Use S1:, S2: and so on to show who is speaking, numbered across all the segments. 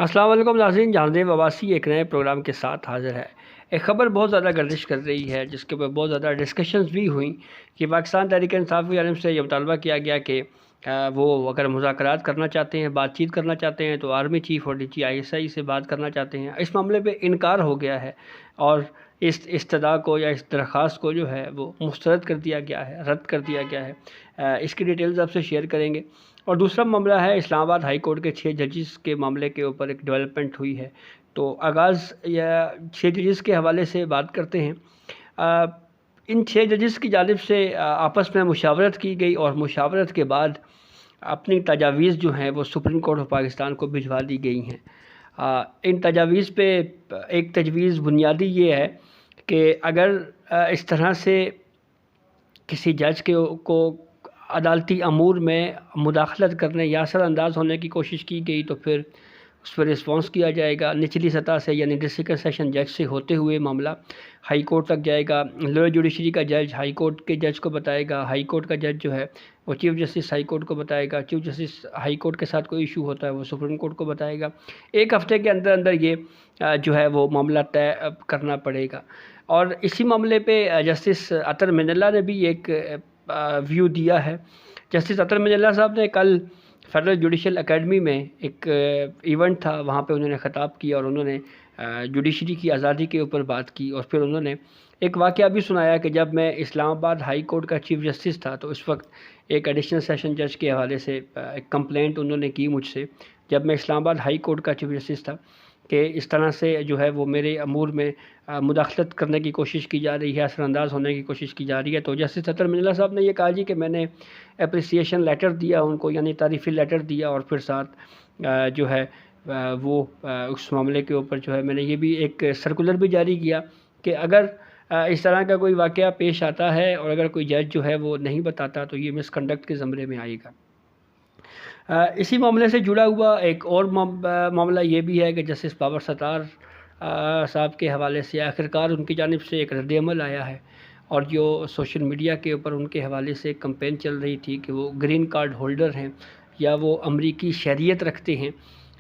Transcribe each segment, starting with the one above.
S1: السلام علیکم ناظرین، جہاندیب عباسی ایک نئے پروگرام کے ساتھ حاضر ہے۔ ایک خبر بہت زیادہ گردش کر رہی ہے جس کے اوپر بہت زیادہ ڈسکشنز بھی ہوئیں کہ پاکستان تحریک انصاف کی جانب سے یہ مطالبہ کیا گیا کہ وہ اگر مذاکرات کرنا چاہتے ہیں، بات چیت کرنا چاہتے ہیں تو آرمی چیف اور DGI سے بات کرنا چاہتے ہیں۔ اس معاملے پہ انکار ہو گیا ہے اور اس استدعا کو یا اس درخواست کو جو ہے وہ مسترد کر دیا گیا ہے، رد کر دیا گیا ہے۔ اس کی ڈیٹیلز آپ سے شیئر کریں گے۔ اور دوسرا معاملہ ہے اسلام آباد ہائی کورٹ کے 6 ججز کے معاملے کے اوپر ایک ڈیولپمنٹ ہوئی ہے، تو آغاز یا 6 ججز کے حوالے سے بات کرتے ہیں۔ ان 6 ججز کی جانب سے آپس میں مشاورت کی گئی اور مشاورت کے بعد اپنی تجاویز جو ہیں وہ سپریم کورٹ آف پاکستان کو بھجوا دی گئی ہیں۔ ان تجاویز پہ ایک تجویز بنیادی یہ ہے کہ اگر اس طرح سے کسی جج کو عدالتی امور میں مداخلت کرنے یا اثر انداز ہونے کی کوشش کی گئی تو پھر اس پر رسپانس کیا جائے گا نچلی سطح سے، یعنی ڈسٹرکٹ سیشن جج سے ہوتے ہوئے معاملہ ہائی کورٹ تک جائے گا۔ لوئر جوڈیشری کا جج ہائی کورٹ کے جج کو بتائے گا، ہائی کورٹ کا جج جو ہے وہ چیف جسٹس ہائی کورٹ کو بتائے گا، چیف جسٹس ہائی کورٹ کے ساتھ کوئی ایشو ہوتا ہے وہ سپریم کورٹ کو بتائے گا۔ ایک ہفتے کے اندر اندر یہ جو ہے وہ معاملہ طے کرنا پڑے گا۔ اور اسی معاملے پہ جسٹس اطہر من اللہ نے بھی ایک ویو دیا ہے۔ جسٹس اطہر من اللہ صاحب نے کل فیڈرل جوڈیشل اکیڈمی میں ایک ایونٹ تھا، وہاں پہ انہوں نے خطاب کیا اور انہوں نے جوڈیشری کی آزادی کے اوپر بات کی، اور پھر انہوں نے ایک واقعہ بھی سنایا کہ جب میں اسلام آباد ہائی کورٹ کا چیف جسٹس تھا تو اس وقت ایک ایڈیشنل سیشن جج کے حوالے سے ایک کمپلینٹ انہوں نے کی مجھ سے، جب میں اسلام آباد ہائی کورٹ کا چیف جسٹس تھا، کہ اس طرح سے جو ہے وہ میرے امور میں مداخلت کرنے کی کوشش کی جا رہی ہے، اثر انداز ہونے کی کوشش کی جا رہی ہے۔ تو جسٹس اطہر من اللہ صاحب نے یہ کہا جی کہ میں نے اپریسیشن لیٹر دیا ان کو، یعنی تعریفی لیٹر دیا، اور پھر ساتھ جو ہے وہ اس معاملے کے اوپر جو ہے میں نے یہ بھی ایک سرکولر بھی جاری کیا کہ اگر اس طرح کا کوئی واقعہ پیش آتا ہے اور اگر کوئی جج جو ہے وہ نہیں بتاتا تو یہ مس کنڈکٹ کے زمرے میں آئے گا۔ اسی معاملے سے جڑا ہوا ایک اور معاملہ یہ بھی ہے کہ جسٹس بابر ستار صاحب کے حوالے سے آخرکار ان کی جانب سے ایک رد عمل آیا ہے، اور جو سوشل میڈیا کے اوپر ان کے حوالے سے ایک کمپین چل رہی تھی کہ وہ گرین کارڈ ہولڈر ہیں یا وہ امریکی شہریت رکھتے ہیں،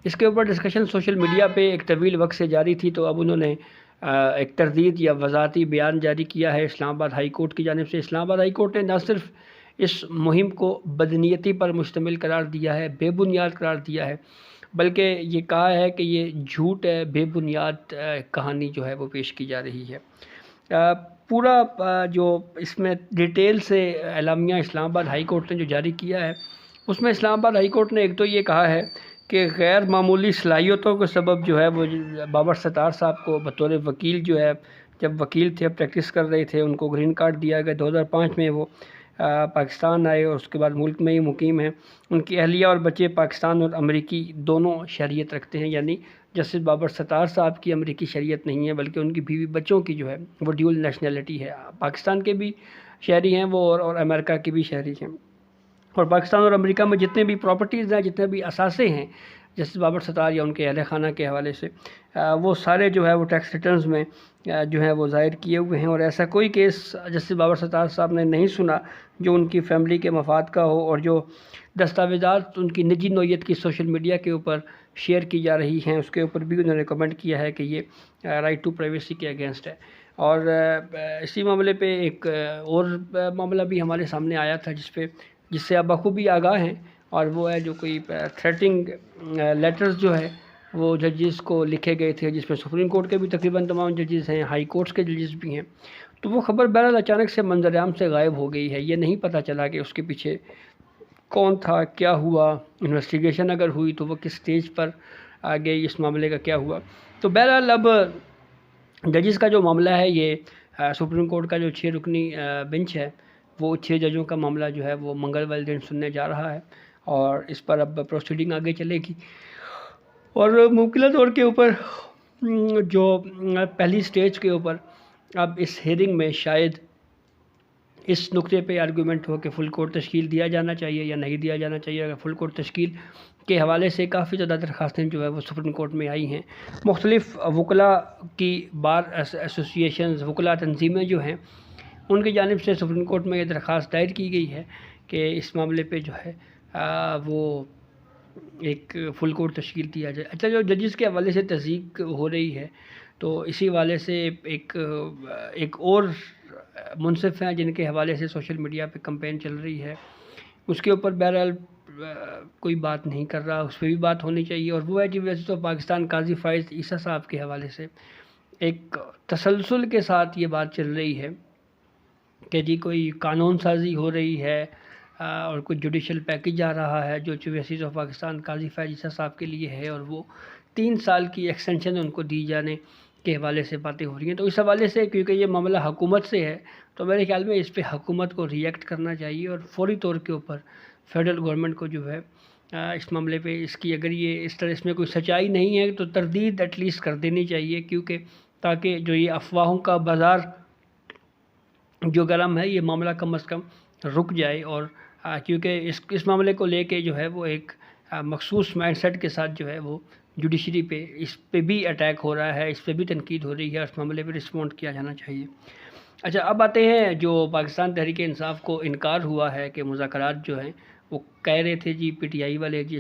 S1: اس کے اوپر ڈسکشن سوشل میڈیا پہ ایک طویل وقت سے جاری تھی۔ تو اب انہوں نے ایک تردید یا وضاحتی بیان جاری کیا ہے اسلام آباد ہائی کورٹ کی جانب سے۔ اسلام آباد ہائی کورٹ نے نہ صرف اس مہم کو بدنیتی پر مشتمل قرار دیا ہے، بے بنیاد قرار دیا ہے، بلکہ یہ کہا ہے کہ یہ جھوٹ ہے، بے بنیاد کہانی جو ہے وہ پیش کی جا رہی ہے۔ پورا جو اس میں ڈیٹیل سے اعلامیہ اسلام آباد ہائی کورٹ نے جو جاری کیا ہے اس میں اسلام آباد ہائی کورٹ نے ایک تو یہ کہا ہے کہ غیر معمولی صلاحیتوں کے سبب جو ہے وہ بابر ستار صاحب کو بطور وکیل جو ہے، جب وکیل تھے پریکٹس کر رہے تھے، ان کو گرین کارڈ دیا گیا۔ 2005 میں وہ پاکستان آئے اور اس کے بعد ملک میں ہی مقیم ہیں۔ ان کی اہلیہ اور بچے پاکستان اور امریکی دونوں شہریت رکھتے ہیں، یعنی جسٹس بابر ستار صاحب کی امریکی شہریت نہیں ہے بلکہ ان کی بیوی بچوں کی جو ہے وہ ڈیول نیشنلٹی ہے، پاکستان کے بھی شہری ہیں وہ اور امریکہ کے بھی شہری ہیں۔ اور پاکستان اور امریکہ میں جتنے بھی پراپرٹیز ہیں، جتنے بھی اثاثے ہیں جسٹس بابر ستار یا ان کے اہل خانہ کے حوالے سے، وہ سارے جو ہے وہ ٹیکس ریٹرنز میں جو ہے وہ ظاہر کیے ہوئے ہیں، اور ایسا کوئی کیس جسٹس بابر ستار صاحب نے نہیں سنا جو ان کی فیملی کے مفاد کا ہو، اور جو دستاویزات ان کی نجی نوعیت کی سوشل میڈیا کے اوپر شیئر کی جا رہی ہیں اس کے اوپر بھی انہوں نے کمنٹ کیا ہے کہ یہ رائٹ ٹو پرائیویسی کے اگینسٹ ہے۔ اور اسی معاملے پہ ایک اور معاملہ بھی ہمارے سامنے آیا تھا جس سے آپ بخوبی آگاہ ہیں، اور وہ ہے جو کوئی تھریٹنگ لیٹرز جو ہے وہ ججز کو لکھے گئے تھے، جس میں سپریم کورٹ کے بھی تقریباً تمام ججز ہیں، ہائی کورٹس کے ججز بھی ہیں۔ تو وہ خبر بہرحال اچانک سے منظر عام سے غائب ہو گئی ہے، یہ نہیں پتہ چلا کہ اس کے پیچھے کون تھا، کیا ہوا، انویسٹیگیشن اگر ہوئی تو وہ کس سٹیج پر گئی، اس معاملے کا کیا ہوا۔ تو بہرحال اب ججز کا جو معاملہ ہے یہ سپریم کورٹ کا جو 6 رکنی بینچ ہے وہ 6 ججوں کا معاملہ جو ہے وہ منگل والے دن سننے جا رہا ہے، اور اس پر اب پروسیڈنگ آگے چلے گی۔ اور ممکنہ طور کے اوپر جو پہلی سٹیج کے اوپر اب اس ہیئرنگ میں شاید اس نقطے پہ آرگومنٹ ہو کہ فل کورٹ تشکیل دیا جانا چاہیے یا نہیں دیا جانا چاہیے۔ اگر فل کورٹ تشکیل کے حوالے سے کافی زیادہ درخواستیں جو ہے وہ سپریم کورٹ میں آئی ہیں، مختلف وکلاء کی بار ایسوسیشنز، وکلاء تنظیمیں جو ہیں ان کی جانب سے سپریم کورٹ میں یہ درخواست دائر کی گئی ہے کہ اس معاملے پہ جو ہے وہ ایک فل کورٹ تشکیل دیا جائے۔ اچھا، جو ججز کے حوالے سے تصدیق ہو رہی ہے تو اسی حوالے سے ایک اور منصف ہیں جن کے حوالے سے سوشل میڈیا پہ کمپین چل رہی ہے، اس کے اوپر بہرحال کوئی بات نہیں کر رہا، اس پہ بھی بات ہونی چاہیے، اور وہ ہے جی ویسے تو پاکستان قاضی فائز عیسیٰ صاحب کے حوالے سے ایک تسلسل کے ساتھ یہ بات چل رہی ہے کہ جی کوئی قانون سازی ہو رہی ہے اور کوئی جوڈیشل پیکج آ رہا ہے جو چیف جسٹس آف پاکستان قاضی فائز عیسیٰ صاحب کے لیے ہے، اور وہ 3 سال کی ایکسٹینشن ان کو دی جانے کے حوالے سے باتیں ہو رہی ہیں۔ تو اس حوالے سے کیونکہ یہ معاملہ حکومت سے ہے تو میرے خیال میں اس پہ حکومت کو ریئیکٹ کرنا چاہیے، اور فوری طور کے اوپر فیڈرل گورنمنٹ کو جو ہے اس معاملے پہ اس کی اگر یہ اس میں کوئی سچائی نہیں ہے تو تردید ایٹ لیسٹ کر دینی چاہیے، کیونکہ تاکہ جو یہ افواہوں کا بازار جو گرم ہے یہ معاملہ کم از کم رک جائے، اور کیونکہ اس معاملے کو لے کے جو ہے وہ ایک مخصوص مائنڈ سیٹ کے ساتھ جو ہے وہ جوڈیشری پہ اس پہ بھی اٹیک ہو رہا ہے، اس پہ بھی تنقید ہو رہی ہے، اس معاملے پہ رسپونڈ کیا جانا چاہیے۔ اچھا، اب آتے ہیں جو پاکستان تحریک انصاف کو انکار ہوا ہے کہ مذاکرات جو ہیں وہ کہہ رہے تھے جی پی ٹی آئی والے جی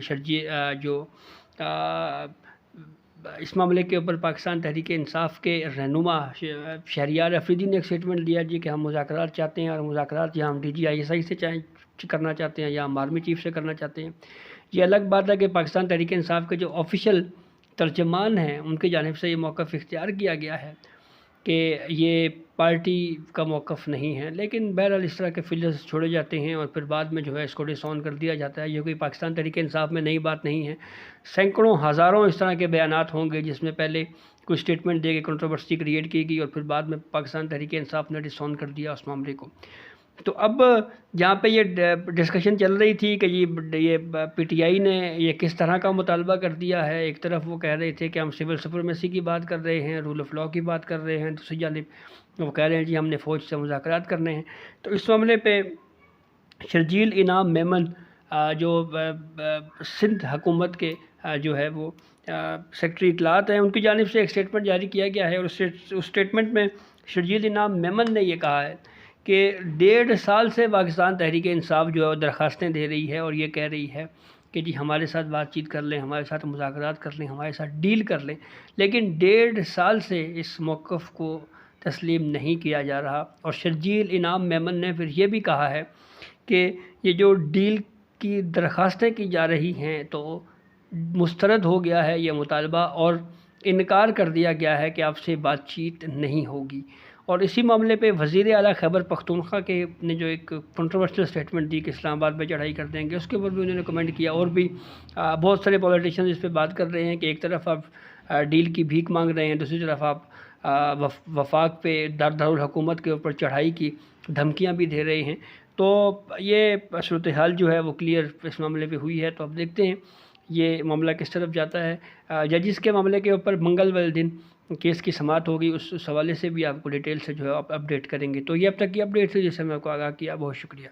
S1: جو اس معاملے کے اوپر پاکستان تحریک انصاف کے رہنما شہریار افریدی نے ایک اسٹیٹمنٹ دیا جی کہ ہم مذاکرات چاہتے ہیں، اور مذاکرات یا ہم D G I S I سے کرنا چاہتے ہیں یا ہم آرمی چیف سے کرنا چاہتے ہیں۔ یہ الگ بات ہے کہ پاکستان تحریک انصاف کے جو آفیشیل ترجمان ہیں ان کی جانب سے یہ موقف اختیار کیا گیا ہے کہ یہ پارٹی کا موقف نہیں ہے، لیکن بہرحال اس طرح کے فیلرز چھوڑے جاتے ہیں اور پھر بعد میں جو ہے اس کو ڈس آن کر دیا جاتا ہے۔ یہ کوئی پاکستان تحریک انصاف میں نئی بات نہیں ہے، سینکڑوں ہزاروں اس طرح کے بیانات ہوں گے جس میں پہلے کوئی اسٹیٹمنٹ دے کے کنٹروورسی کریٹ کی گئی اور پھر بعد میں پاکستان تحریک انصاف نے ڈس آن کر دیا اس معاملے کو۔ تو اب جہاں پہ یہ ڈسکشن چل رہی تھی کہ یہ پی ٹی آئی نے یہ کس طرح کا مطالبہ کر دیا ہے، ایک طرف وہ کہہ رہے تھے کہ ہم سول سپریمیسی کی بات کر رہے ہیں، رول آف لا کی بات کر رہے ہیں، دوسری جانب وہ کہہ رہے ہیں جی ہم نے فوج سے مذاکرات کرنے ہیں۔ تو اس معاملے پہ شرجیل انعام میمن جو سندھ حکومت کے جو ہے وہ سیکرٹری اطلاعات ہیں، ان کی جانب سے ایک اسٹیٹمنٹ جاری کیا گیا ہے، اور اس اسٹیٹمنٹ میں شرجیل انعام میمن نے یہ کہا ہے کہ 1.5 سال سے پاکستان تحریک انصاف جو ہے درخواستیں دے رہی ہے اور یہ کہہ رہی ہے کہ جی ہمارے ساتھ بات چیت کر لیں، ہمارے ساتھ مذاکرات کر لیں، ہمارے ساتھ ڈیل کر لیں، لیکن 1.5 سال سے اس موقف کو تسلیم نہیں کیا جا رہا۔ اور شرجیل انعام میمن نے پھر یہ بھی کہا ہے کہ یہ جو ڈیل کی درخواستیں کی جا رہی ہیں تو مسترد ہو گیا ہے یہ مطالبہ، اور انکار کر دیا گیا ہے کہ آپ سے بات چیت نہیں ہوگی۔ اور اسی معاملے پہ وزیر اعلیٰ خیبر پختونخوا کے نے جو ایک کنٹروورشل اسٹیٹمنٹ دی کہ اسلام آباد پہ چڑھائی کر دیں گے، اس کے اوپر بھی انہوں نے کمنٹ کیا، اور بھی بہت سارے پولیٹیشین اس پہ بات کر رہے ہیں کہ ایک طرف آپ ڈیل کی بھیک مانگ رہے ہیں، دوسری طرف آپ وفاق پہ دارالحکومت کے اوپر چڑھائی کی دھمکیاں بھی دے رہے ہیں۔ تو یہ صورتحال جو ہے وہ کلیئر اس معاملے پہ ہوئی ہے، تو اب دیکھتے ہیں یہ معاملہ کس طرف جاتا ہے۔ ججز کے معاملے کے اوپر منگل والے دن کیس کی سماعت ہوگی، اس حوالے سے بھی آپ کو ڈیٹیل سے جو ہے اپ ڈیٹ کریں گے۔ تو یہ اب تک کی اپڈیٹ ہے جس سے میں آپ کو آگاہ کیا، بہت شکریہ۔